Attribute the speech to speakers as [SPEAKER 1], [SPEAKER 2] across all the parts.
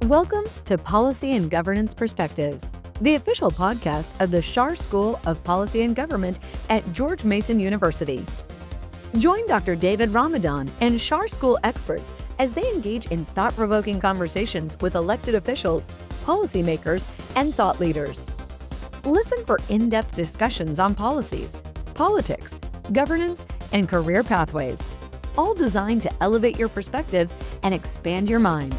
[SPEAKER 1] Welcome to Policy and Governance Perspectives, the official podcast of the Schar School of Policy and Government at George Mason University. Join Dr. David Ramadan and Schar School experts as they engage in thought-provoking conversations with elected officials, policymakers, and thought leaders. Listen for in-depth discussions on policies, politics, governance, and career pathways, all designed to elevate your perspectives and expand your mind.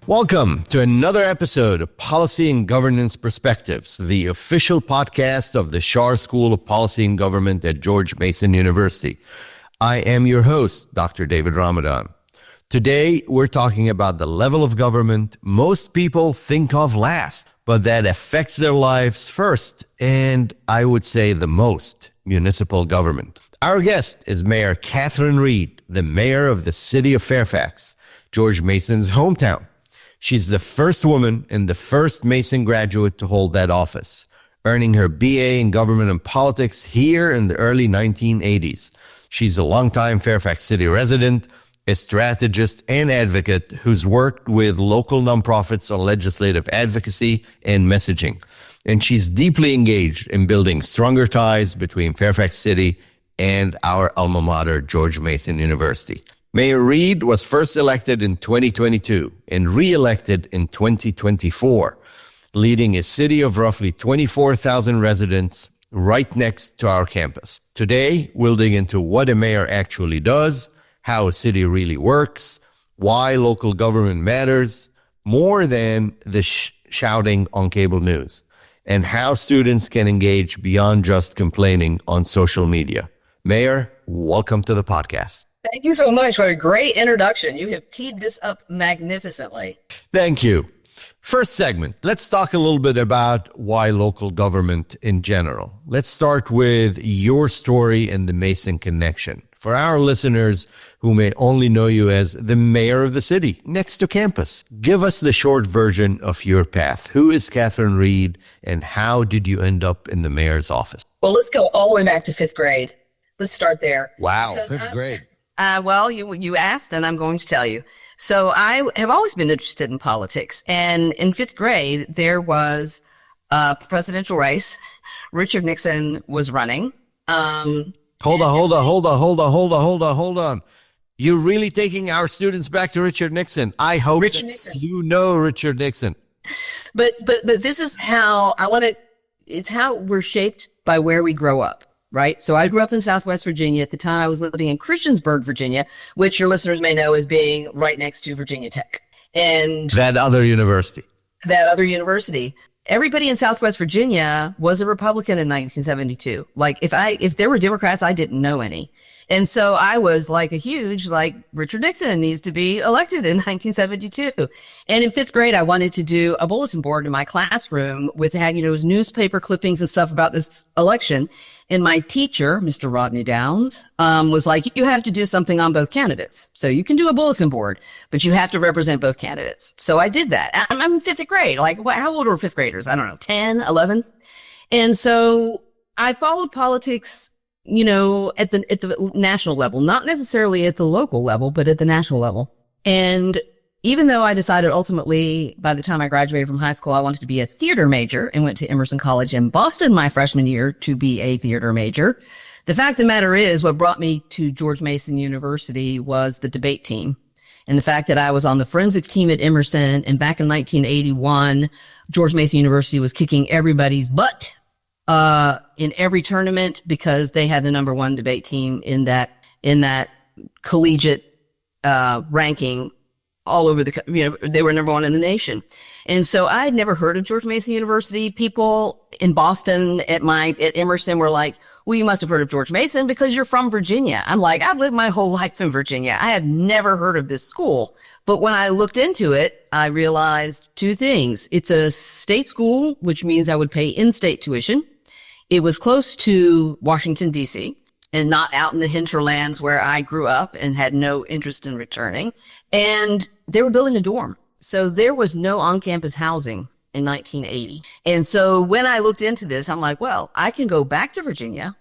[SPEAKER 2] Welcome to another episode of Policy and Governance Perspectives, the official podcast of the Schar School of Policy and Government at George Mason University. I am your host, Dr. David Ramadan. Today, we're talking about the level of government most people think of last, but that affects their lives first, and I would say the most, municipal government. Our guest is Mayor Catherine Reed, the mayor of the city of Fairfax, George Mason's hometown. She's the first woman and the first Mason graduate to hold that office, earning her BA in government and politics here in the early 1980s. She's a longtime Fairfax City resident, a strategist and advocate who's worked with local nonprofits on legislative advocacy and messaging. And she's deeply engaged in building stronger ties between Fairfax City and our alma mater, George Mason University. Mayor Reed was first elected in 2022 and re-elected in 2024, leading a city of roughly 24,000 residents right next to our campus. Today, we'll dig into what a mayor actually does, how a city really works, why local government matters more than the shouting on cable news, and how students can engage beyond just complaining on social media. Mayor, welcome to the podcast.
[SPEAKER 3] Thank you so much. What a great introduction. You have teed this up magnificently.
[SPEAKER 2] Thank you. First segment, let's talk a little bit about why local government in general. Let's start with your story and the Mason connection. For our listeners who may only know you as the mayor of the city next to campus, give us the short version of your path. Who is Catherine Reed and how did you end up in the mayor's office?
[SPEAKER 3] Well, let's go all the way back to fifth grade. Let's start there.
[SPEAKER 2] Wow, fifth grade.
[SPEAKER 3] Well, you asked, and I'm going to tell you. So I have always been interested in politics. And in fifth grade, there was a presidential race. Richard Nixon was running.
[SPEAKER 2] Hold on. You're really taking our students back to Richard Nixon. I hope you know Richard Nixon.
[SPEAKER 3] But this is how it's how we're shaped by where we grow up. Right. So I grew up in Southwest Virginia. At the time, I was living in Christiansburg, Virginia, which your listeners may know as being right next to Virginia Tech. And
[SPEAKER 2] that other university.
[SPEAKER 3] Everybody in Southwest Virginia was a Republican in 1972. Like if there were Democrats, I didn't know any. And so I was like Richard Nixon needs to be elected in 1972. And in fifth grade, I wanted to do a bulletin board in my classroom with newspaper clippings and stuff about this election. And my teacher, Mr. Rodney Downs, was like, you have to do something on both candidates. So you can do a bulletin board, but you have to represent both candidates. So I did that. I'm in fifth grade. Like, how old were fifth graders? I don't know, 10, 11. And so I followed politics, at the national level, not necessarily at the local level, but at the national level. And even though I decided ultimately, by the time I graduated from high school, I wanted to be a theater major and went to Emerson College in Boston my freshman year to be a theater major, the fact of the matter is what brought me to George Mason University was the debate team. And the fact that I was on the forensics team at Emerson, and back in 1981, George Mason University was kicking everybody's butt in every tournament because they had the number one debate team in that collegiate ranking. All over they were number one in the nation. And so I had never heard of George Mason University. People in Boston at Emerson were like, well, you must have heard of George Mason because you're from Virginia. I'm like, I've lived my whole life in Virginia. I have never heard of this school. But when I looked into it, I realized two things. It's a state school, which means I would pay in-state tuition. It was close to Washington, D.C., and not out in the hinterlands where I grew up and had no interest in returning. And they were building a dorm. So there was no on-campus housing in 1980. And so when I looked into this, I'm like, well, I can go back to Virginia.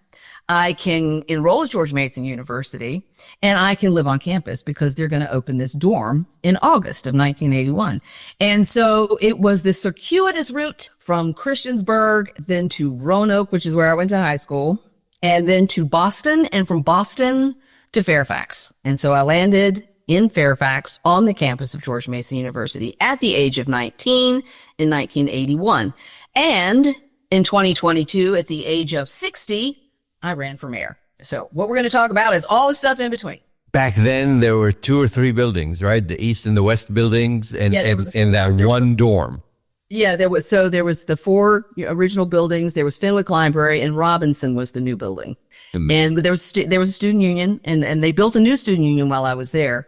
[SPEAKER 3] I can enroll at George Mason University and I can live on campus because they're going to open this dorm in August of 1981. And so it was this circuitous route from Christiansburg, then to Roanoke, which is where I went to high school, and then to Boston, and from Boston to Fairfax. And so I landed in Fairfax on the campus of George Mason University at the age of 19 in 1981. And in 2022, at the age of 60, I ran for mayor. So what we're going to talk about is all the stuff in between.
[SPEAKER 2] Back then, there were 2 or 3 buildings, right? The East and the West buildings, and that one dorm.
[SPEAKER 3] Yeah, there was the 4 original buildings. There was Fenwick Library, and Robinson was the new building. Amazing. And there was a student union, and they built a new student union while I was there.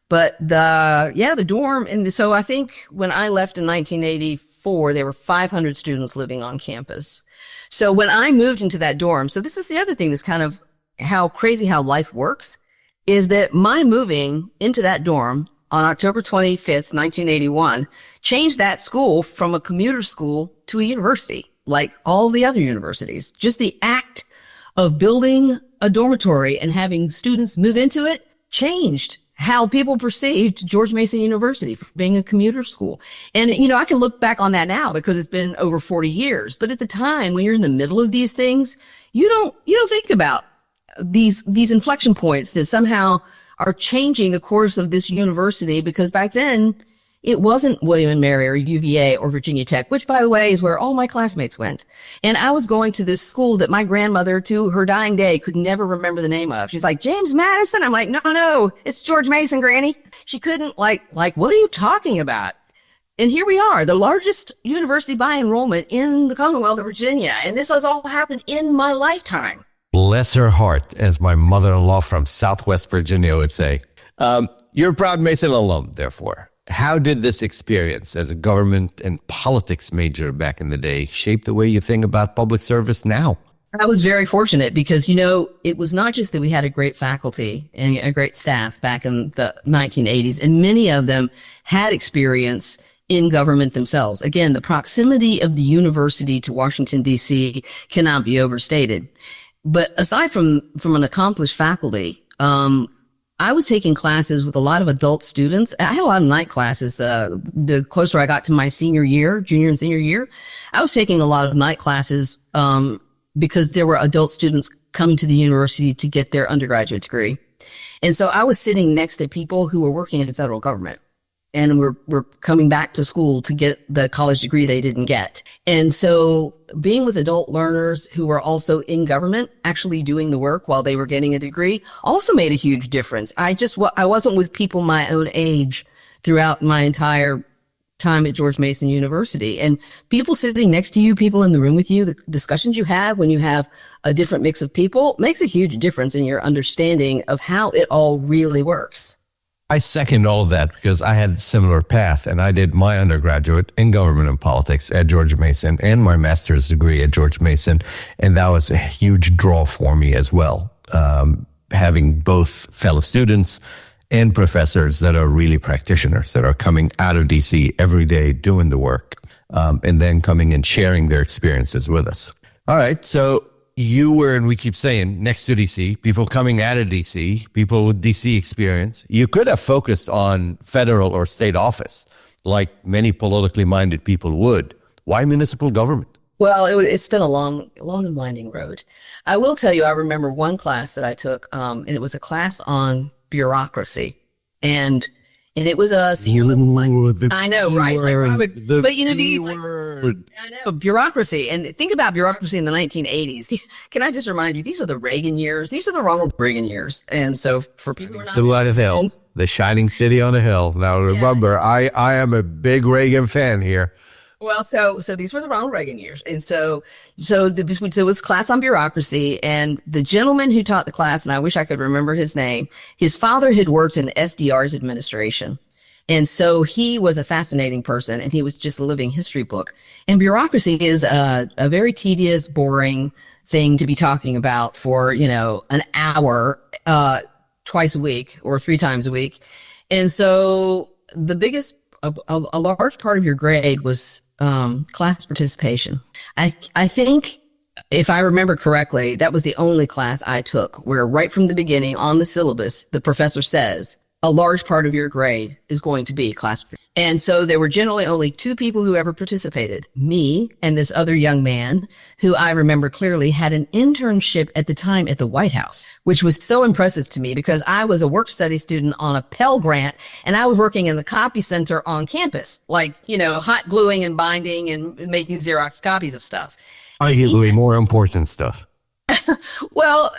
[SPEAKER 3] But the dorm, and so I think when I left in 1984, there were 500 students living on campus. So when I moved into that dorm, so this is the other thing that's kind of how crazy how life works, is that my moving into that dorm on October 25th, 1981, changed that school from a commuter school to a university, like all the other universities. Just the act of building a dormitory and having students move into it changed how people perceived George Mason University for being a commuter school. And, I can look back on that now because it's been over 40 years. But at the time, when you're in the middle of these things, you don't think about these inflection points that somehow are changing the course of this university, because back then it wasn't William and Mary or UVA or Virginia Tech, which, by the way, is where all my classmates went. And I was going to this school that my grandmother, to her dying day, could never remember the name of. She's like, James Madison? I'm like, no, it's George Mason, Granny. She couldn't what are you talking about? And here we are, the largest university by enrollment in the Commonwealth of Virginia. And this has all happened in my lifetime.
[SPEAKER 2] Bless her heart, as my mother-in-law from Southwest Virginia would say. You're a proud Mason alum, therefore. How did this experience as a government and politics major back in the day shape the way you think about public service now?
[SPEAKER 3] I was very fortunate because, it was not just that we had a great faculty and a great staff back in the 1980s, and many of them had experience in government themselves. Again, the proximity of the university to Washington, D.C. cannot be overstated. But aside from an accomplished faculty, I was taking classes with a lot of adult students. I had a lot of night classes. The closer I got to my junior and senior year, I was taking a lot of night classes, because there were adult students coming to the university to get their undergraduate degree. And so I was sitting next to people who were working in the federal government and were coming back to school to get the college degree they didn't get. And so being with adult learners who were also in government, actually doing the work while they were getting a degree, also made a huge difference. I wasn't with people my own age throughout my entire time at George Mason University. And people sitting next to you, people in the room with you, the discussions you have when you have a different mix of people makes a huge difference in your understanding of how it all really works.
[SPEAKER 2] I second all of that because I had a similar path, and I did my undergraduate in government and politics at George Mason and my master's degree at George Mason. And that was a huge draw for me as well. Having both fellow students and professors that are really practitioners that are coming out of DC every day doing the work, and then coming and sharing their experiences with us. All right. So you were, and we keep saying, next to DC, people coming out of DC, people with DC experience. You could have focused on federal or state office, like many politically minded people would. Why municipal government?
[SPEAKER 3] Well, it's been a long and winding road. I will tell you, I remember one class that I took, and it was a class on bureaucracy. And it was a I know, right? But I know bureaucracy, and think about bureaucracy in the 1980s. Can I just remind you, these are the Reagan years. These are the Ronald Reagan years. And so for people who are not,
[SPEAKER 2] the light of hill, the shining city on a hill. Now remember, I am a big Reagan fan here.
[SPEAKER 3] Well, so these were the Ronald Reagan years. And so it was class on bureaucracy, and the gentleman who taught the class, and I wish I could remember his name, his father had worked in FDR's administration. And so he was a fascinating person, and he was just a living history book. And bureaucracy is a very tedious, boring thing to be talking about for, an hour, twice a week or 3 times a week. And so a large part of your grade was class participation. I think if I remember correctly, that was the only class I took where right from the beginning on the syllabus, the professor says a large part of your grade is going to be class. And so there were generally only two people who ever participated, me and this other young man who I remember clearly had an internship at the time at the White House, which was so impressive to me because I was a work study student on a Pell Grant and I was working in the copy center on campus, like, hot gluing and binding and making Xerox copies of stuff.
[SPEAKER 2] Arguably more important stuff.
[SPEAKER 3] Well,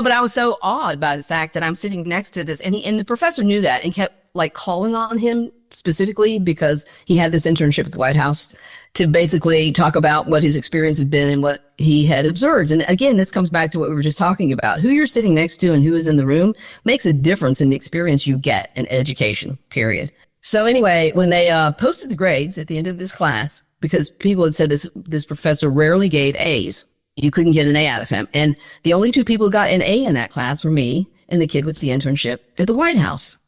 [SPEAKER 3] but I was so awed by the fact that I'm sitting next to this and the professor knew that and kept calling on him specifically because he had this internship at the White House to basically talk about what his experience had been and what he had observed. And again, this comes back to what we were just talking about. Who you're sitting next to and who is in the room makes a difference in the experience you get in education, period. So anyway, when they posted the grades at the end of this class, because people had said this professor rarely gave A's. You couldn't get an A out of him. And the only two people who got an A in that class were me and the kid with the internship at the White House.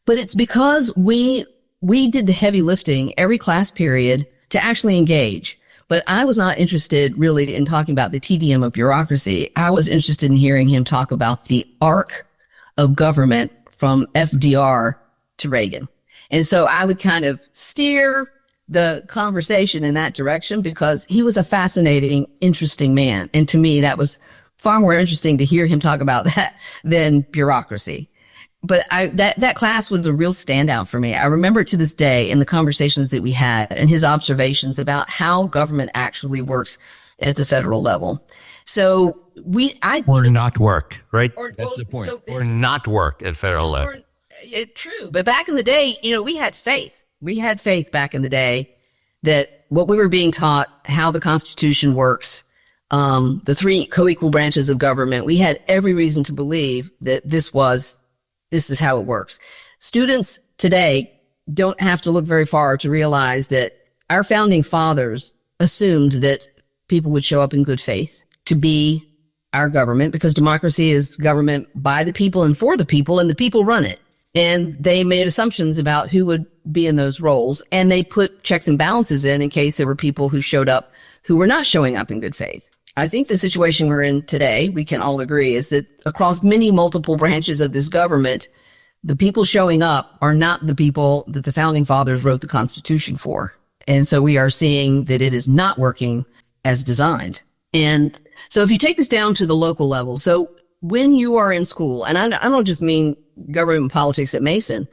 [SPEAKER 3] But it's because we did the heavy lifting every class period to actually engage. But I was not interested really in talking about the tedium of bureaucracy. I was interested in hearing him talk about the arc of government from FDR to Reagan. And so I would kind of steer the conversation in that direction because he was a fascinating, interesting man. And to me, that was far more interesting to hear him talk about that than bureaucracy. But that class was a real standout for me. I remember it to this day in the conversations that we had and his observations about how government actually works at the federal level. So
[SPEAKER 2] or not work, right?
[SPEAKER 3] That's the point.
[SPEAKER 2] Or not work at federal level.
[SPEAKER 3] True. But back in the day, we had faith. We had faith back in the day that what we were being taught, how the Constitution works, the three co-equal branches of government, we had every reason to believe that this is how it works. Students today don't have to look very far to realize that our founding fathers assumed that people would show up in good faith to be our government because democracy is government by the people and for the people and the people run it. And they made assumptions about who would be in those roles. And they put checks and balances in case there were people who showed up who were not showing up in good faith. I think the situation we're in today, we can all agree, is that across many multiple branches of this government, the people showing up are not the people that the founding fathers wrote the Constitution for. And so we are seeing that it is not working as designed. And so if you take this down to the local level, so when you are in school, and I don't just mean government and politics at Mason,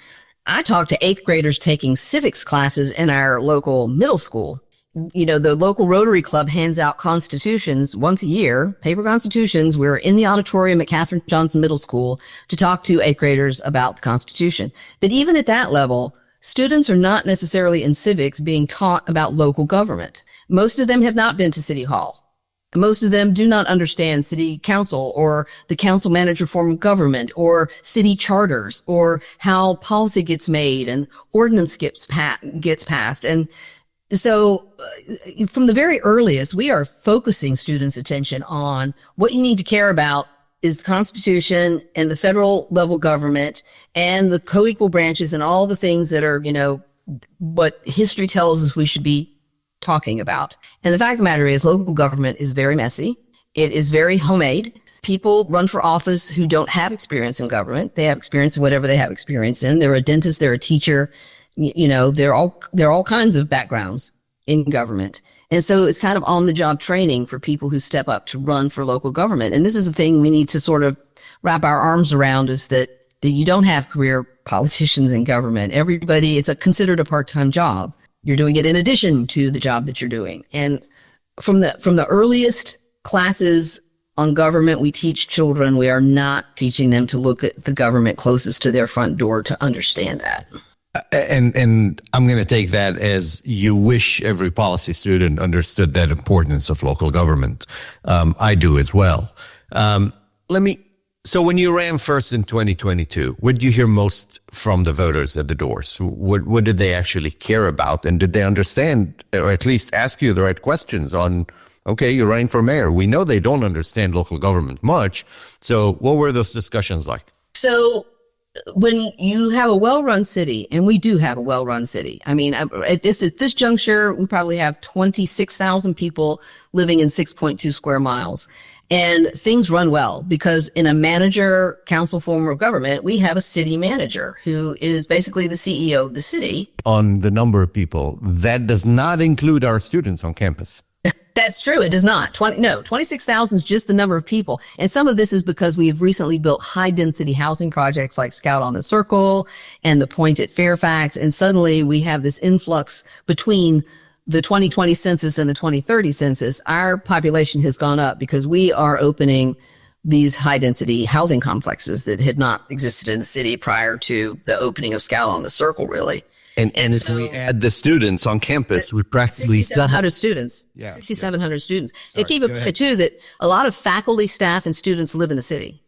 [SPEAKER 3] I talk to 8th graders taking civics classes in our local middle school. The local Rotary Club hands out constitutions once a year, paper constitutions. We're in the auditorium at Katherine Johnson Middle School to talk to 8th graders about the Constitution. But even at that level, students are not necessarily in civics being taught about local government. Most of them have not been to City Hall. Most of them do not understand city council or the council manager form of government or city charters or how policy gets made and ordinance gets passed. And so from the very earliest, we are focusing students' attention on what you need to care about is the Constitution and the federal level government and the co-equal branches and all the things that are, what history tells us we should be talking about. And the fact of the matter is local government is very messy. It is very homemade. People run for office who don't have experience in government. They have experience in whatever they have experience in. They're a dentist, they're a teacher, they're all kinds of backgrounds in government. And so it's kind of on the job training for people who step up to run for local government. And this is the thing we need to sort of wrap our arms around is that you don't have career politicians in government. It's considered a part-time job. You're doing it in addition to the job that you're doing. And from the earliest classes on government, we teach children, we are not teaching them to look at the government closest to their front door to understand that.
[SPEAKER 2] And I'm going to take that as you wish every policy student understood that importance of local government. I do as well. So when you ran first in 2022, what did you hear most from the voters at the doors? What did they actually care about? And did they understand, or at least ask you the right questions on, okay, you're running for mayor. We know they don't understand local government much. So what were those discussions like?
[SPEAKER 3] So when you have a well-run city, and we do have a well-run city. I mean, at this juncture, we probably have 26,000 people living in 6.2 square miles. And things run well because in a manager council form of government, we have a city manager who is basically the CEO of the city.
[SPEAKER 2] On the number of people, that does not include our students on campus.
[SPEAKER 3] That's true. It does not. 26,000 is just the number of people. And some of this is because we have recently built high density housing projects like Scout on the Circle and the Point at Fairfax. And suddenly we have this influx between the 2020 census and the 2030 census. Our population has gone up because we are opening these high density housing complexes that had not existed in the city prior to the opening of Scout on the Circle, really.
[SPEAKER 2] And if we add the students on campus, we practically
[SPEAKER 3] 6,700 students.
[SPEAKER 2] Yeah.
[SPEAKER 3] 6,700 students.
[SPEAKER 2] Sorry,
[SPEAKER 3] And keep in mind too that a lot of faculty, staff, and students live in the city.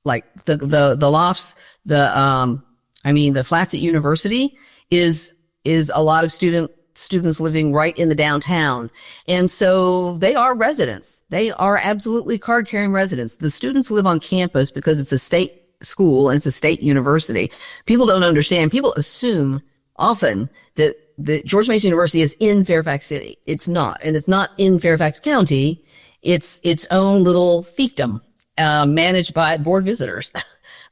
[SPEAKER 3] Like the lofts, the flats at university is a lot of students living right in the downtown. And so they are residents. They are absolutely card-carrying residents. The students live on campus because it's a state school and it's a state university. People don't understand. People assume often that George Mason University is in Fairfax City. It's not. And it's not in Fairfax County. It's its own little fiefdom, managed by board visitors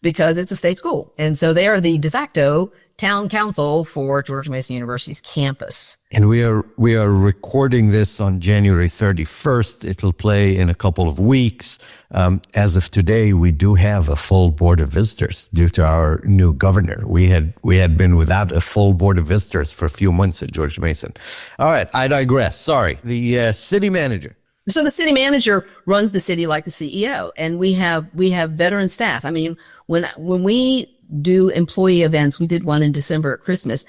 [SPEAKER 3] because it's a state school. And so they are the de facto town council for George Mason University's campus.
[SPEAKER 2] And we are recording this on January 31st. It'll play in a couple of weeks. As of today, we do have a full board of visitors due to our new governor. We had been without a full board of visitors for a few months at George Mason. All right, I digress. Sorry. The city manager.
[SPEAKER 3] So the city manager runs the city like the CEO, and we have veteran staff. I mean, when we do employee events, we did one in December at Christmas.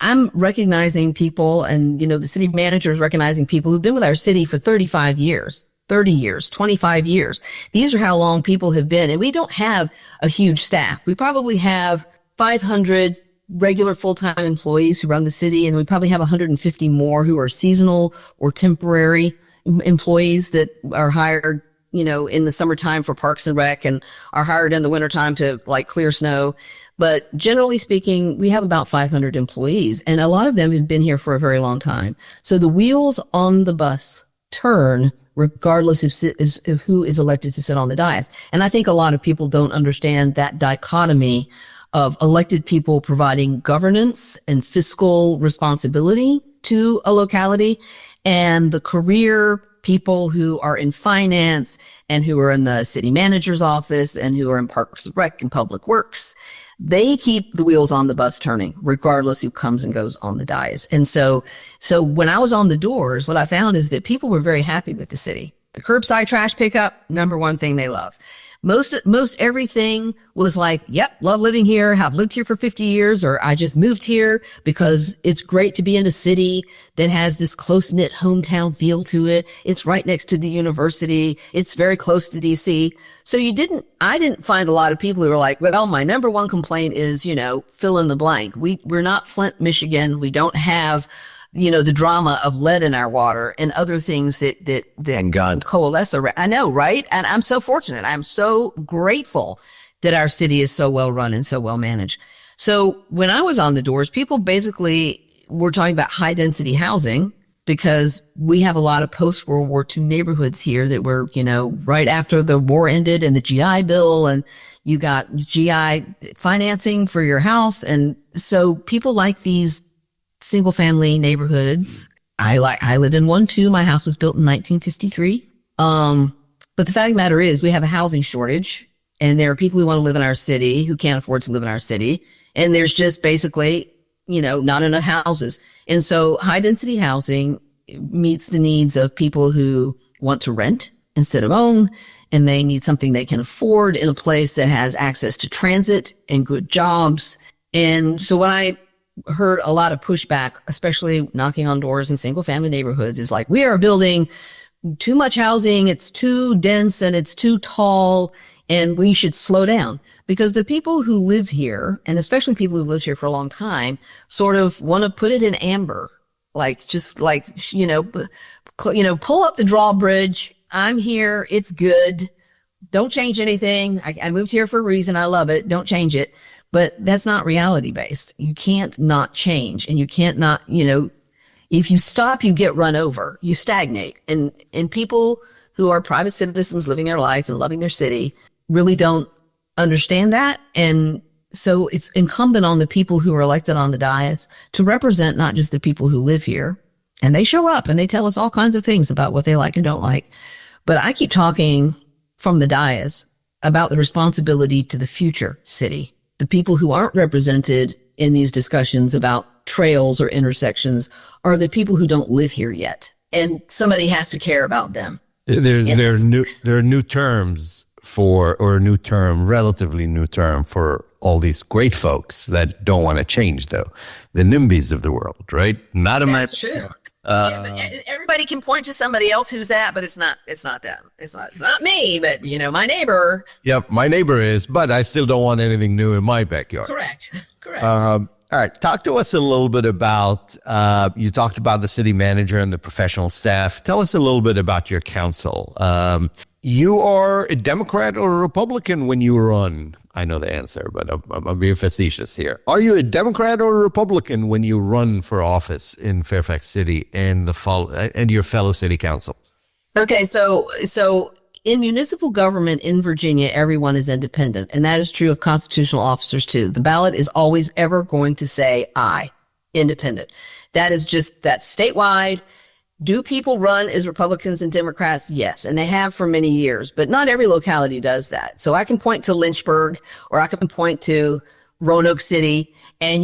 [SPEAKER 3] I'm recognizing people, and the city manager is recognizing people who've been with our city for 35 years, 30 years, 25 years. These are how long people have been, and we don't have a huge staff. We probably have 500 regular full-time employees who run the city, and we probably have 150 more who are seasonal or temporary employees that are hired in the summertime for Parks and Rec and are hired in the wintertime to clear snow. But generally speaking, we have about 500 employees, and a lot of them have been here for a very long time. So the wheels on the bus turn regardless of who is elected to sit on the dais. And I think a lot of people don't understand that dichotomy of elected people providing governance and fiscal responsibility to a locality, and the career people who are in finance and who are in the city manager's office and who are in Parks and Rec and Public Works. They keep the wheels on the bus turning, regardless who comes and goes on the dais. And so when I was on the doors, what I found is that people were very happy with the city. The curbside trash pickup, number one thing they love. Most everything was like, yep, love living here, have lived here for 50 years, or I just moved here because it's great to be in a city that has this close-knit hometown feel to it. It's right next to the university. It's very close to DC. So I didn't find a lot of people who were like, well, my number one complaint is, fill in the blank. We're not Flint, Michigan. We don't have the drama of lead in our water and other things that
[SPEAKER 2] And gun.
[SPEAKER 3] coalesce around. I know, right? And I'm so fortunate. I'm so grateful that our city is so well run and so well managed. So when I was on the doors, people basically were talking about high density housing because we have a lot of post World War II neighborhoods here that were, right after the war ended and the GI Bill, and you got GI financing for your house. And so people like these single family neighborhoods. I lived in one too. My house was built in 1953. But the fact of the matter is we have a housing shortage, and there are people who want to live in our city who can't afford to live in our city. And there's just basically, not enough houses. And so high density housing meets the needs of people who want to rent instead of own, and they need something they can afford in a place that has access to transit and good jobs. And so when I heard a lot of pushback, especially knocking on doors in single family neighborhoods, is like, we are building too much housing. It's too dense and it's too tall, and we should slow down. Because the people who live here, and especially people who lived here for a long time, sort of want to put it in amber, pull up the drawbridge. I'm here. It's good. don't change anything. I moved here for a reason. I love it. Don't change it. But that's not reality based. You can't not change, and you can't not, if you stop, you get run over, you stagnate. And people who are private citizens living their life and loving their city really don't understand that. And so it's incumbent on the people who are elected on the dais to represent not just the people who live here. And they show up and they tell us all kinds of things about what they like and don't like. But I keep talking from the dais about the responsibility to the future city. The people who aren't represented in these discussions about trails or intersections are the people who don't live here yet. And somebody has to care about them.
[SPEAKER 2] There are new terms relatively new term for all these great folks that don't want to change, though. The NIMBYs of the world, right?
[SPEAKER 3] That's true. But everybody can point to somebody else who's that, but it's not them. It's not me, but my neighbor.
[SPEAKER 2] Yep, my neighbor is, but I still don't want anything new in my backyard.
[SPEAKER 3] Correct.
[SPEAKER 2] All right, talk to us a little bit about, you talked about the city manager and the professional staff. Tell us a little bit about your council. You are a Democrat or a Republican when you run? I know the answer, but I'm being facetious here. Are you a Democrat or a Republican when you run for office in Fairfax City and your fellow city council?
[SPEAKER 3] Okay, so in municipal government in Virginia, everyone is independent, and that is true of constitutional officers too. The ballot is always ever going to say I, independent. That's statewide. Do people run as Republicans and Democrats? Yes, and they have for many years, but not every locality does that. So I can point to Lynchburg, or I can point to Roanoke City, and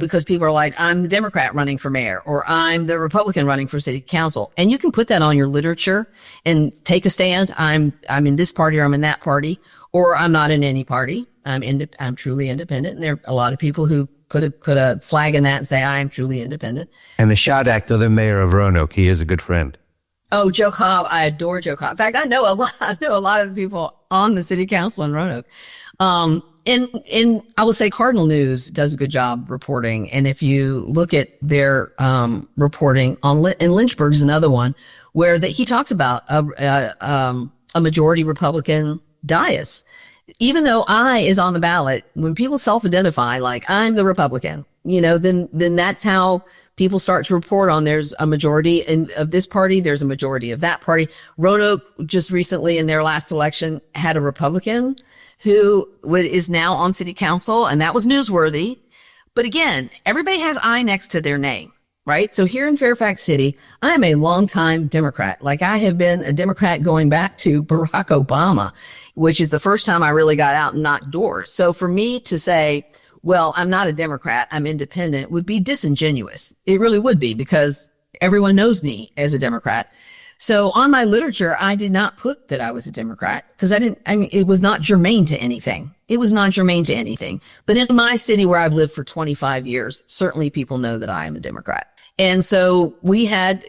[SPEAKER 3] because people are like, I'm the Democrat running for mayor, or I'm the Republican running for city council. And you can put that on your literature and take a stand. I'm in this party, or I'm in that party, or I'm not in any party. I'm truly independent. And there are a lot of people who put a flag in that and say, I am truly independent.
[SPEAKER 2] And the shout out to the mayor of Roanoke. He is a good friend.
[SPEAKER 3] Oh, Joe Cobb. I adore Joe Cobb. In fact, I know a lot of the people on the city council in Roanoke. And I will say Cardinal News does a good job reporting. And if you look at their, reporting in Lynchburg is another one where he talks about a majority Republican dais. Even though I is on the ballot, when people self-identify like I'm the Republican, then that's how people start to report on there's a majority of this party, there's a majority of that party. Roanoke just recently in their last election had a Republican who is now on city council, and that was newsworthy. But again, everybody has I next to their name, right? So here in Fairfax City, I am a longtime Democrat. Like I have been a Democrat going back to Barack Obama, which is the first time I really got out and knocked doors. So for me to say, well, I'm not a Democrat, I'm independent, would be disingenuous. It really would be, because everyone knows me as a Democrat. So on my literature, I did not put that I was a Democrat because it was not germane to anything. It was not germane to anything. But in my city where I've lived for 25 years, certainly people know that I am a Democrat. And so we had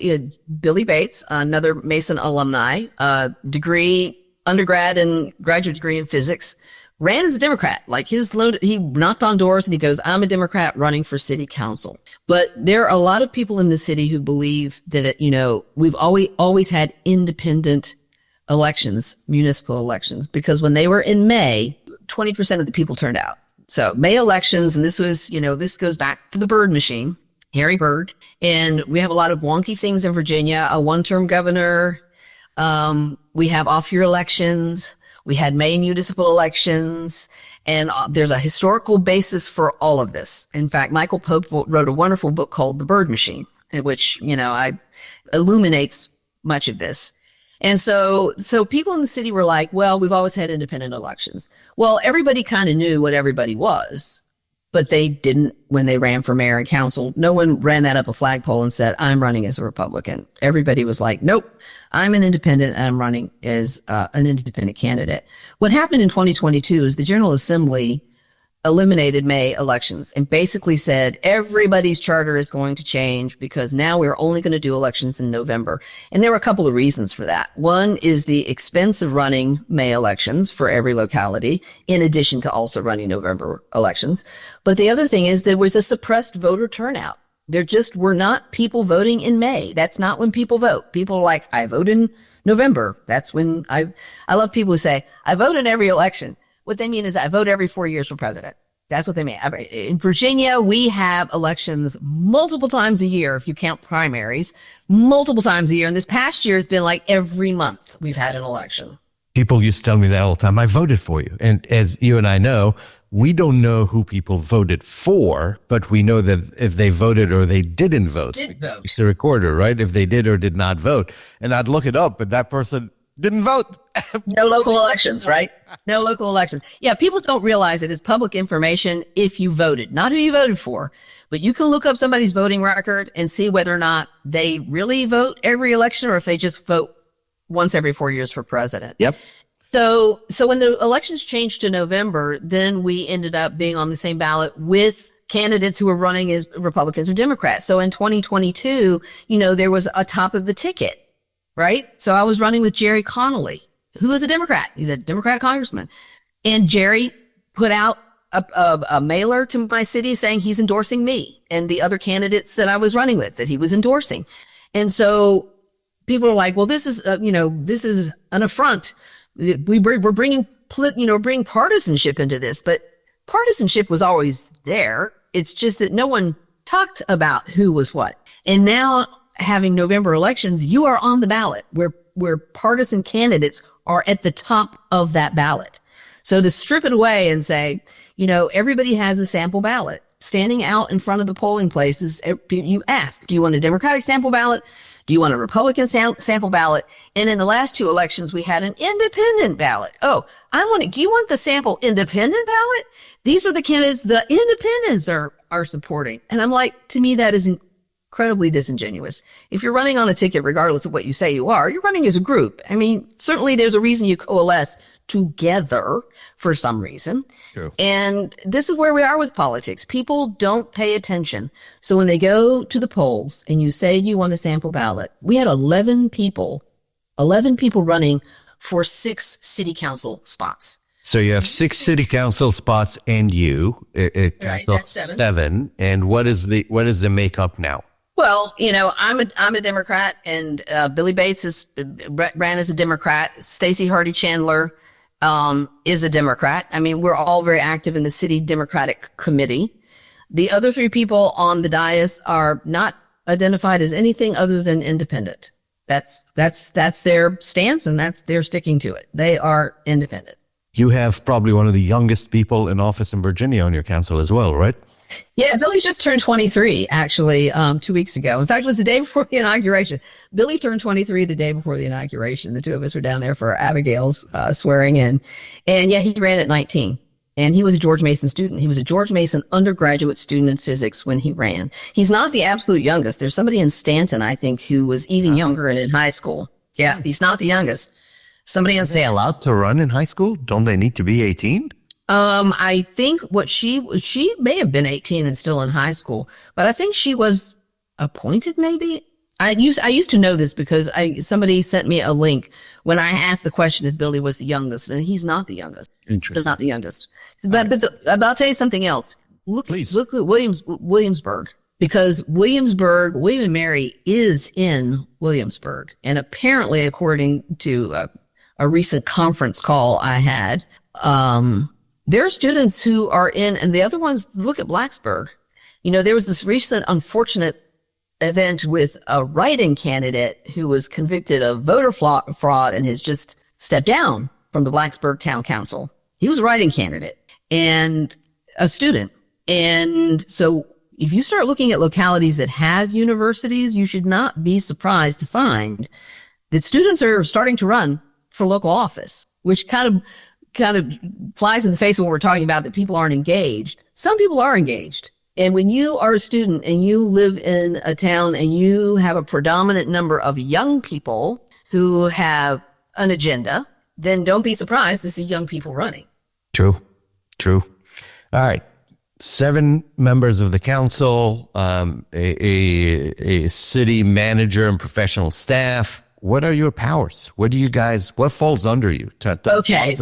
[SPEAKER 3] Billy Bates, another Mason alumni, undergrad and graduate degree in physics, ran as a Democrat. Like he knocked on doors and he goes, I'm a Democrat running for city council. But there are a lot of people in the city who believe that, we've always had independent elections, municipal elections, because when they were in May, 20% of the people turned out. So May elections, and this was, this goes back to the Byrd machine, Harry Byrd. And we have a lot of wonky things in Virginia, a one-term governor. We have off-year elections. We had May municipal elections, and there's a historical basis for all of this. In fact, Michael Pope wrote a wonderful book called The Byrd Machine, in which, illuminates much of this. And so people in the city were like, well, we've always had independent elections. Well, everybody kind of knew what everybody was, but they didn't when they ran for mayor and council. No one ran that up a flagpole and said, I'm running as a Republican. Everybody was like, nope, I'm an independent and I'm running as an independent candidate. What happened in 2022 is the General Assembly eliminated May elections and basically said everybody's charter is going to change because now we're only going to do elections in November. And there were a couple of reasons for that. One is the expense of running May elections for every locality, in addition to also running November elections. But the other thing is there was a suppressed voter turnout. There just were not people voting in May. That's not when people vote. People are like, I vote in November. That's when I love people who say, I vote in every election. What they mean is I vote every 4 years for president. That's what they mean. In Virginia, we have elections multiple times a year, if you count primaries, multiple times a year. And this past year has been like every month we've had an election.
[SPEAKER 2] People used to tell me that all the time. I voted for you. And as you and I know, we don't know who people voted for, but we know that if they voted or they didn't vote. It's a recorder, right? If they did or did not vote. And I'd look it up, but that person didn't vote.
[SPEAKER 3] No local elections, right? No local elections. Yeah, people don't realize it is public information if you voted, not who you voted for. But you can look up somebody's voting record and see whether or not they really vote every election or if they just vote once every 4 years for president.
[SPEAKER 2] Yep.
[SPEAKER 3] So when the elections changed to November, then we ended up being on the same ballot with candidates who were running as Republicans or Democrats. So in 2022, there was a top of the ticket, right? So I was running with Jerry Connolly, who is a Democrat. He's a Democratic congressman. And Jerry put out a mailer to my city saying he's endorsing me and the other candidates that I was running with that he was endorsing. And so people are like, well, this is an affront. We're bringing partisanship into this, but partisanship was always there. It's just that no one talked about who was what. And now having November elections, you are on the ballot where partisan candidates are at the top of that ballot. So to strip it away and say, everybody has a sample ballot standing out in front of the polling places. You ask, do you want a Democratic sample ballot? Do you want a Republican sample ballot? And in the last two elections, we had an independent ballot. Oh, do you want the sample independent ballot? These are the candidates the independents are supporting. And I'm like, to me, that is incredibly disingenuous. If you're running on a ticket, regardless of what you say you are, you're running as a group. I mean, certainly there's a reason you coalesce together for some reason.
[SPEAKER 2] True.
[SPEAKER 3] And this is where we are with politics. People don't pay attention. So when they go to the polls and you say you want a sample ballot, we had 11 people running for 6 city council spots.
[SPEAKER 2] So you have 6 city council spots and you.
[SPEAKER 3] Right, that's
[SPEAKER 2] 7. And what is the makeup now?
[SPEAKER 3] Well, I'm a Democrat, and Billy Bates ran as a Democrat. Stacey Hardy Chandler is a Democrat. I mean, we're all very active in the city Democratic committee. The other 3 people on the dais are not identified as anything other than independent. That's their stance, and they're sticking to it. They are independent.
[SPEAKER 2] You have probably one of the youngest people in office in Virginia on your council as well, right?
[SPEAKER 3] Yeah, Billy just turned 23, actually, 2 weeks ago. In fact, it was the day before the inauguration. Billy turned 23 the day before the inauguration. The two of us were down there for Abigail's swearing in. And yeah, he ran at 19. And he was a George Mason student. He was a George Mason undergraduate student in physics when he ran. He's not the absolute youngest. There's somebody in Stanton, I think, who was even younger and in high school. Yeah, he's not the youngest. Somebody in
[SPEAKER 2] Stanton. Are they allowed to run in high school? Don't they need to be 18?
[SPEAKER 3] I think she may have been 18 and still in high school, but I think she was appointed maybe. I used to know this because somebody sent me a link when I asked the question if Billy was the youngest, and he's not the youngest.
[SPEAKER 2] Interesting.
[SPEAKER 3] He's not the youngest. But I'll tell you something else. Look at Williamsburg, because William and Mary is in Williamsburg. And apparently, according to a recent conference call I had, there are students who are in, and the other ones, look at Blacksburg. There was this recent unfortunate event with a write-in candidate who was convicted of voter fraud and has just stepped down from the Blacksburg Town Council. He was a write-in candidate and a student. And so if you start looking at localities that have universities, you should not be surprised to find that students are starting to run for local office, which kind of flies in the face of what we're talking about, that people aren't engaged. Some people are engaged. And when you are a student and you live in a town and you have a predominant number of young people who have an agenda, then don't be surprised to see young people running.
[SPEAKER 2] True. All right. 7 members of the council, a city manager and professional staff. What are your powers? What falls under you?
[SPEAKER 3] Okay.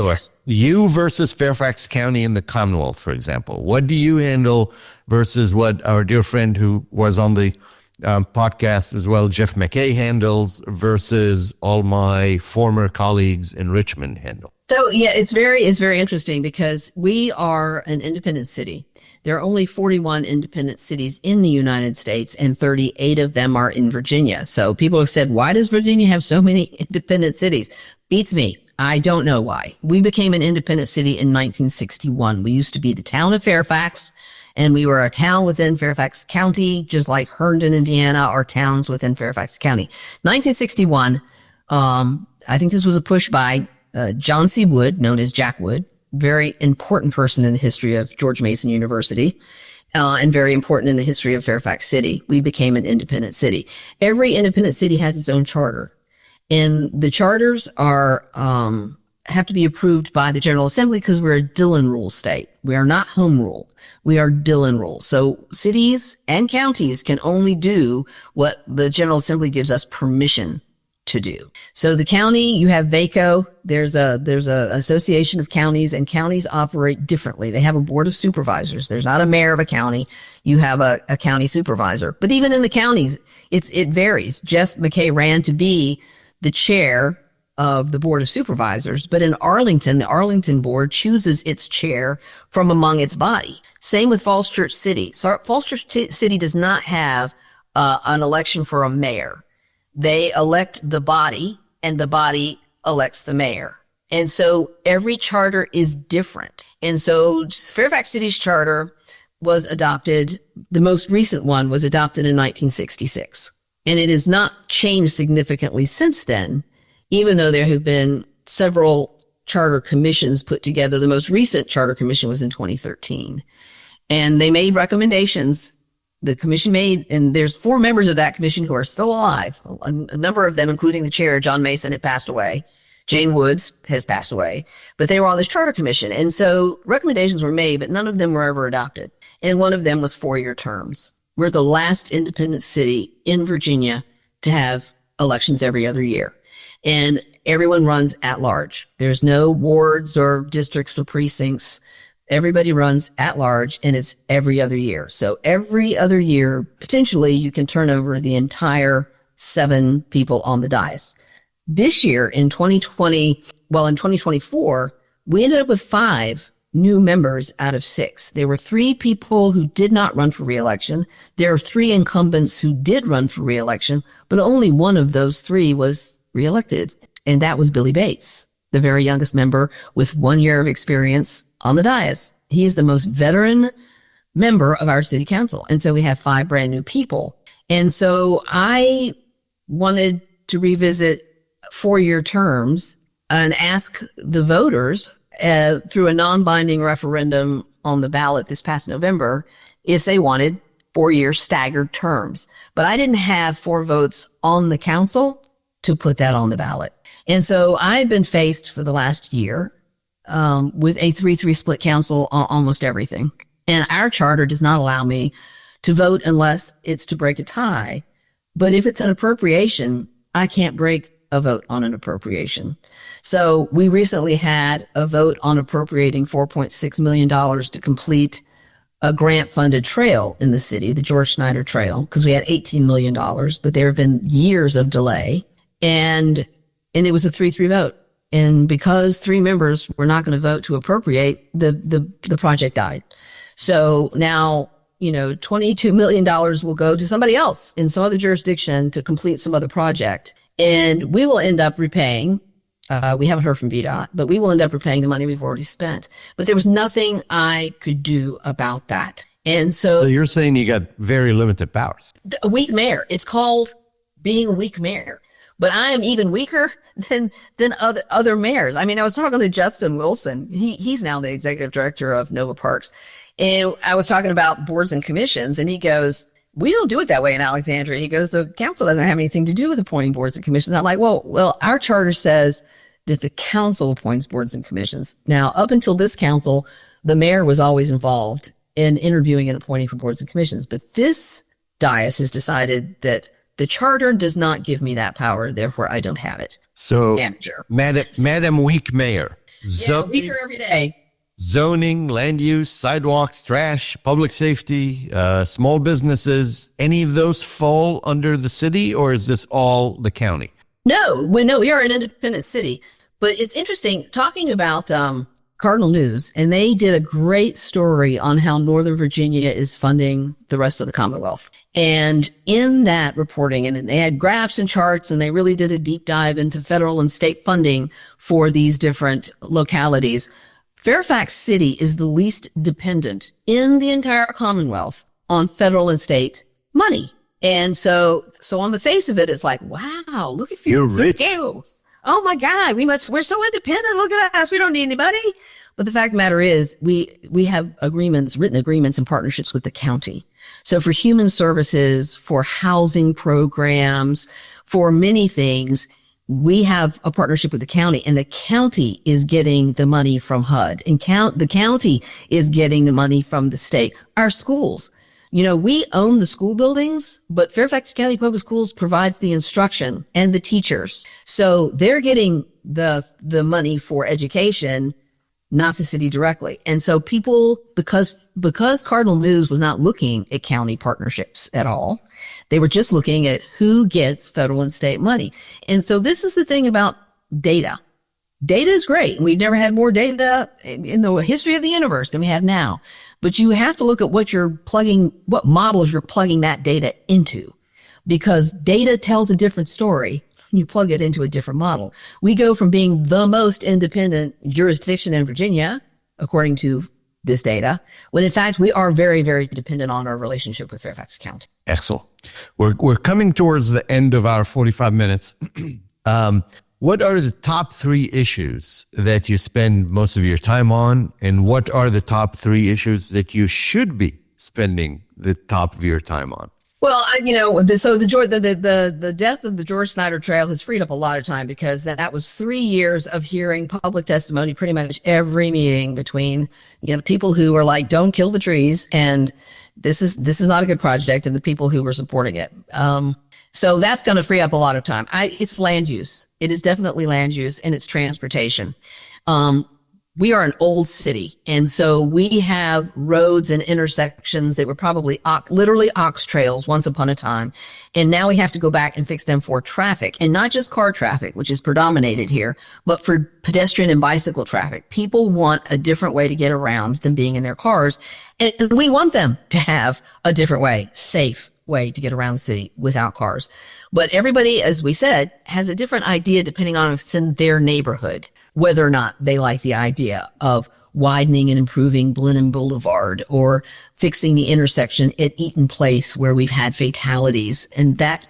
[SPEAKER 2] You versus Fairfax County in the Commonwealth, for example. What do you handle versus what our dear friend who was on the podcast as well Jeff McKay handles versus all my former colleagues in Richmond handle?
[SPEAKER 3] So yeah, it's very interesting because we are an independent city. There are only 41 independent cities in the United States, and 38 of them are in Virginia. So people have said, why does Virginia have so many independent cities? Beats me. I don't know why. We became an independent city in 1961. We used to be the town of Fairfax, and we were a town within Fairfax County, just like Herndon, Indiana, are towns within Fairfax County. 1961, I think this was a push by John C. Wood, known as Jack Wood, very important person in the history of George Mason University, and very important in the history of Fairfax City. We became an independent city. Every independent city has its own charter, and the charters are have to be approved by the General Assembly because we're a Dillon Rule state. We are not home rule. We are Dillon Rule. So cities and counties can only do what the General Assembly gives us permission to do. So the county, you have VACO. There's a association of counties, and counties operate differently. They have a board of supervisors. There's not a mayor of a county. You have a county supervisor. But even in the counties, it varies. Jeff McKay ran to be the chair of the board of supervisors. But in Arlington, the Arlington board chooses its chair from among its body. Same with Falls Church City. So Falls Church City does not have an election for a mayor. They elect the body, and the body elects the mayor. And so every charter is different. And so Fairfax City's charter was adopted. The most recent one was adopted in 1966. And it has not changed significantly since then, even though there have been several charter commissions put together. The most recent charter commission was in 2013. And they made recommendations. The commission made, and there's 4 members of that commission who are still alive. A number of them, including the chair, John Mason, had passed away. Jane Woods has passed away, but they were on this charter commission. And so recommendations were made, but none of them were ever adopted. And one of them was 4-year terms. We're the last independent city in Virginia to have elections every other year. And everyone runs at large. There's no wards or districts or precincts. Everybody runs at large, and it's every other year. So every other year, potentially, you can turn over the entire 7 people on the dais. This year, in 2024, we ended up with 5 new members out of 6. There were 3 people who did not run for re-election. There are 3 incumbents who did run for re-election, but only one of those 3 was re-elected, and that was Billy Bates, the very youngest member with 1 year of experience on the dais. He is the most veteran member of our city council. And so we have 5 brand new people. And so I wanted to revisit 4-year terms and ask the voters through a non-binding referendum on the ballot this past November if they wanted 4-year staggered terms. But I didn't have 4 votes on the council to put that on the ballot. And so I've been faced for the last year with a 3-3 split council on almost everything. And our charter does not allow me to vote unless it's to break a tie. But if it's an appropriation, I can't break a vote on an appropriation. So we recently had a vote on appropriating $4.6 million to complete a grant-funded trail in the city, the George Snyder Trail, because we had $18 million, but there have been years of delay. And it was a 3-3 vote. And because 3 members were not going to vote to appropriate, the project died. So now, $22 million will go to somebody else in some other jurisdiction to complete some other project. And we will end up repaying, we haven't heard from VDOT, but we will end up repaying the money we've already spent. But there was nothing I could do about that. And so
[SPEAKER 2] you're saying you got very limited powers.
[SPEAKER 3] A weak mayor. It's called being a weak mayor. But I am even weaker than other mayors. I mean, I was talking to Justin Wilson. He's now the executive director of Nova Parks. And I was talking about boards and commissions, and he goes, we don't do it that way in Alexandria. He goes, the council doesn't have anything to do with appointing boards and commissions. I'm like, well, our charter says that the council appoints boards and commissions. Now, up until this council, the mayor was always involved in interviewing and appointing for boards and commissions. But this dais has decided that the charter does not give me that power, therefore I don't have it.
[SPEAKER 2] So,
[SPEAKER 3] Manager.
[SPEAKER 2] Madam Weak Mayor.
[SPEAKER 3] Yeah, weaker every day.
[SPEAKER 2] zoning, land use, sidewalks, trash, public safety, small businesses, any of those fall under the city, or is this all the county?
[SPEAKER 3] No, we are an independent city, but it's interesting talking about, Cardinal News, and they did a great story on how Northern Virginia is funding the rest of the Commonwealth. And in that reporting, and they had graphs and charts, and they really did a deep dive into federal and state funding for these different localities. Fairfax City is the least dependent in the entire Commonwealth on federal and state money. And so on the face of it, it's like, wow, look at
[SPEAKER 2] You're
[SPEAKER 3] Fairfax
[SPEAKER 2] rich.
[SPEAKER 3] City. Oh my God, we're so independent. Look at us. We don't need anybody. But the fact of the matter is we have written agreements and partnerships with the county. So for human services, for housing programs, for many things, we have a partnership with the county, and the county is getting the money from HUD, and the county is getting the money from the state. Our schools, we own the school buildings, but Fairfax County Public Schools provides the instruction and the teachers. So they're getting the money for education, not the city directly. And so people, because Cardinal News was not looking at county partnerships at all, they were just looking at who gets federal and state money. And so this is the thing about data. Data is great. And we've never had more data in the history of the universe than we have now. But you have to look at what models you're plugging that data into, because data tells a different story when you plug it into a different model. We go from being the most independent jurisdiction in Virginia, according to this data, when in fact we are very, very dependent on our relationship with Fairfax County.
[SPEAKER 2] Excellent. We're coming towards the end of our 45 minutes. What are the top 3 issues that you spend most of your time on? And what are the top 3 issues that you should be spending the top of your time on?
[SPEAKER 3] Well, the death of the George Snyder Trail has freed up a lot of time, because that was 3 years of hearing public testimony pretty much every meeting between, people who were like, don't kill the trees, and this is not a good project, and the people who were supporting it. So that's going to free up a lot of time. It's land use. It is definitely land use, and it's transportation. We are an old city, and so we have roads and intersections that were probably literally ox trails once upon a time. And now we have to go back and fix them for traffic, and not just car traffic, which is predominated here, but for pedestrian and bicycle traffic. People want a different way to get around than being in their cars. And we want them to have a different way, safe way to get around the city without cars. But everybody, as we said, has a different idea depending on if it's in their neighborhood, whether or not they like the idea of widening and improving Blenheim Boulevard, or fixing the intersection at Eaton Place where we've had fatalities. And that,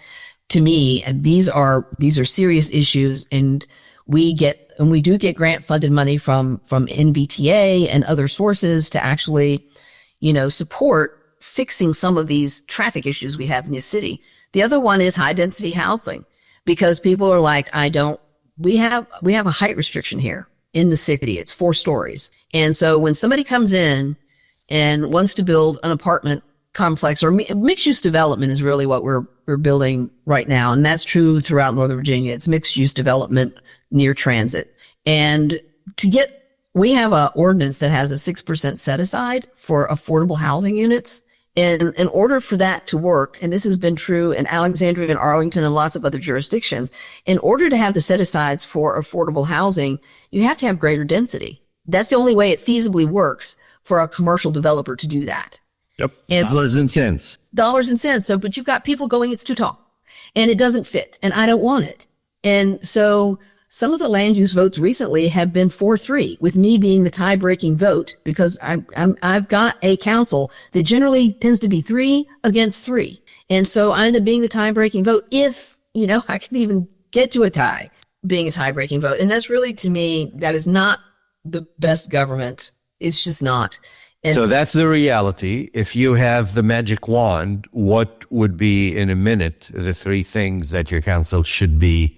[SPEAKER 3] to me, these are serious issues. And we do get grant funded money from NVTA and other sources to actually, support fixing some of these traffic issues we have in the city. The other one is high density housing, because people are like, we have a height restriction here in the city. It's 4 stories. And so when somebody comes in and wants to build an apartment complex, or mixed use development is really what we're building right now. And that's true throughout Northern Virginia. It's mixed use development near transit. And we have an ordinance that has a 6% set aside for affordable housing units. And in order for that to work, and this has been true in Alexandria and Arlington and lots of other jurisdictions, in order to have the set-asides for affordable housing, you have to have greater density. That's the only way it feasibly works for a commercial developer to do that.
[SPEAKER 2] Yep. Dollars and cents.
[SPEAKER 3] Dollars and cents. But you've got people going, it's too tall and it doesn't fit, and I don't want it. And so some of the land use votes recently have been 4-3, with me being the tie-breaking vote, because I've got a council that generally tends to be 3 against 3. And so I end up being the tie-breaking vote if, I can even get to a tie, being a tie-breaking vote. And that's really, to me, that is not the best government. It's just not. And
[SPEAKER 2] so that's the reality. If you have the magic wand, what would be, in a minute, the 3 things that your council should be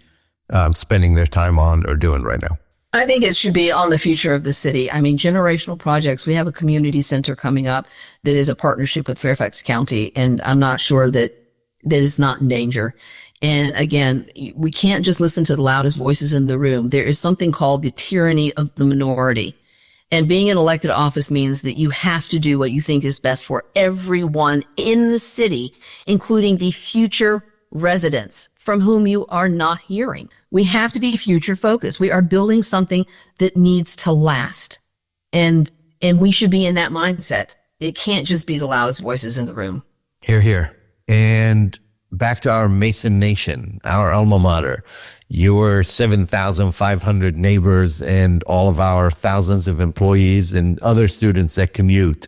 [SPEAKER 2] spending their time on or doing right now?
[SPEAKER 3] I think it should be on the future of the city. I mean, generational projects. We have a community center coming up that is a partnership with Fairfax County, and I'm not sure that is not in danger. And again, we can't just listen to the loudest voices in the room. There is something called the tyranny of the minority. And being in elected office means that you have to do what you think is best for everyone in the city, including the future residents from whom you are not hearing. We have to be future focused. We are building something that needs to last. And we should be in that mindset. It can't just be the loudest voices in the room.
[SPEAKER 2] Hear, hear. And back to our Mason Nation, our alma mater, your 7,500 neighbors and all of our thousands of employees and other students that commute.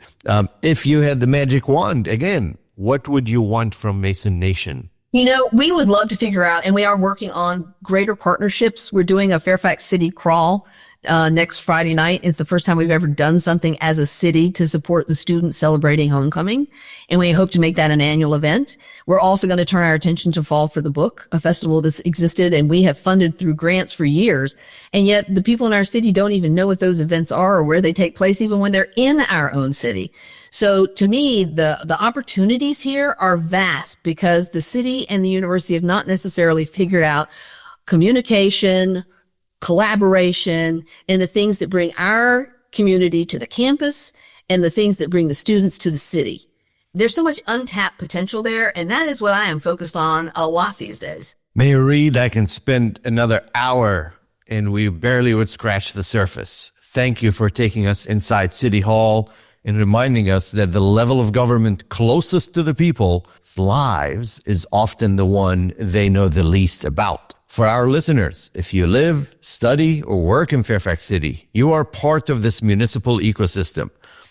[SPEAKER 2] If you had the magic wand, again, what would you want from Mason Nation?
[SPEAKER 3] You know, we would love to figure out, and we are working on greater partnerships. We're doing a Fairfax City crawl next Friday night. It's the first time we've ever done something as a city to support the students celebrating homecoming. And we hope to make that an annual event. We're also going to turn our attention to Fall for the Book, a festival that's existed and we have funded through grants for years. And yet the people in our city don't even know what those events are or where they take place, even when they're in our own city. So to me, the opportunities here are vast because the city and the university have not necessarily figured out communication, collaboration, and the things that bring our community to the campus and the things that bring the students to the city. There's so much untapped potential there, and that is what I am focused on a lot these days.
[SPEAKER 2] Mayor Reed, I can spend another hour and we barely would scratch the surface. Thank you for taking us inside City Hall and reminding us that the level of government closest to the people's lives is often the one they know the least about. For our listeners, if you live, study, or work in Fairfax City, you are part of this municipal ecosystem,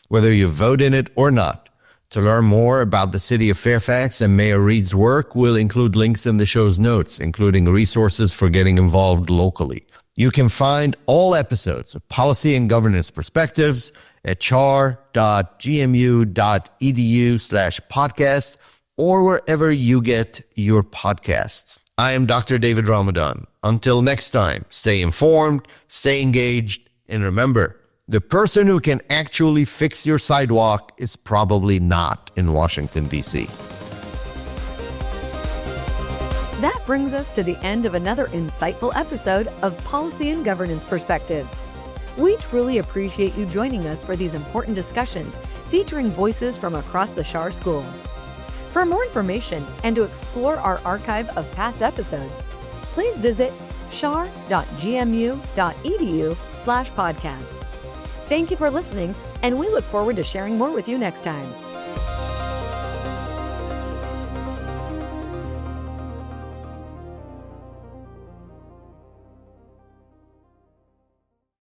[SPEAKER 2] whether you vote in it or not. To learn more about the city of Fairfax and Mayor Reed's work, we'll include links in the show's notes, including resources for getting involved locally. You can find all episodes of Policy and Governance Perspectives at char.gmu.edu/podcast or wherever you get your podcasts. I am Dr. David Ramadan. Until next time, stay informed, stay engaged, and remember, the person who can actually fix your sidewalk is probably not in Washington, D.C.
[SPEAKER 1] That brings us to the end of another insightful episode of Policy and Governance Perspectives. We truly appreciate you joining us for these important discussions featuring voices from across the Schar School. For more information and to explore our archive of past episodes, please visit char.gmu.edu/podcast. Thank you for listening, and we look forward to sharing more with you next time.